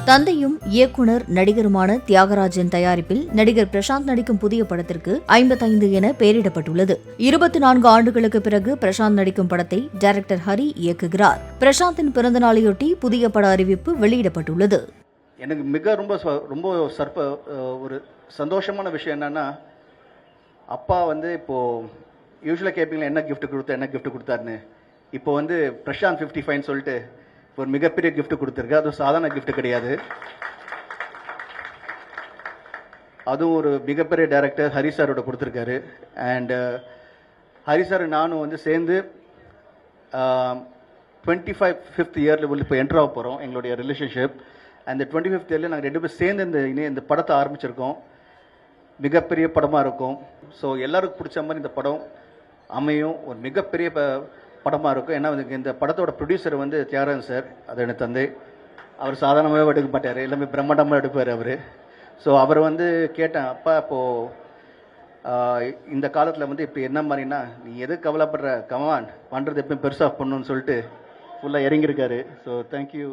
தந்தையும் இயக்குனர் நடிகருமான தியாகராஜன் தயாரிப்பில் நடிகர் பிரசாந்த் நடிக்கும் புதிய படத்திற்கு 55 என பெயரிடப்பட்டுள்ளது. 24 ஆண்டுகளுக்கு பிறகு பிரசாந்த் நடிக்கும் படத்தை டைரக்டர் ஹரி இயக்குகிறார். பிரசாந்தின் பிறந்தநாளையொட்டி புதிய பட அறிவிப்பு வெளியிடப்பட்டுள்ளது. எனக்கு மிக ரொம்ப ஒரு சந்தோஷமான விஷயம் என்னன்னா, அப்பா இப்போ யூஸ்வலாக கேட்பீங்களா என்ன கிஃப்ட் கொடுத்தாருன்னு. இப்போ பிரசாந்த் 55 சொல்லிட்டு ஒரு மிகப்பெரிய கிஃப்ட் கொடுத்துருக்கு. அதுவும் சாதாரண கிஃப்ட் கிடையாது. அதுவும் ஒரு மிகப்பெரிய டைரக்டர் ஹரி சாரோட கொடுத்துருக்காரு. அண்ட் ஹரி சார் நானும் சேர்ந்து 25th இயரில் இப்போ என்ட்ரு ஆக போகிறோம் எங்களுடைய ரிலேஷன்ஷிப். அந்த 25th இயரில் நாங்கள் 2 பேரும் சேர்ந்து இந்த படத்தை ஆரம்பிச்சிருக்கோம். மிகப்பெரிய படமாக இருக்கும். ஸோ எல்லாருக்கும் பிடிச்ச மாதிரி இந்த படம் அமையும். ஒரு மிகப்பெரிய படமாக இருக்கும். ஏன்னா இந்த படத்தோட ப்ரொடியூசர் தியாகராஜன் சார், அது எனக்கு தந்தை. அவர் சாதாரணமாகவே எடுக்க மாட்டார், எல்லாமே பிரம்மாண்டமாக எடுப்பார் அவர். ஸோ அவர் கேட்டேன், அப்பா இப்போது இந்த காலத்தில் இப்போ என்ன மாதிரினா, நீ எது கவலைப்படுற, கமான் பண்ணுறது எப்பயும் பெருசாக பண்ணணும்னு சொல்லிட்டு ஃபுல்லாக இறங்கியிருக்காரு. So thank you.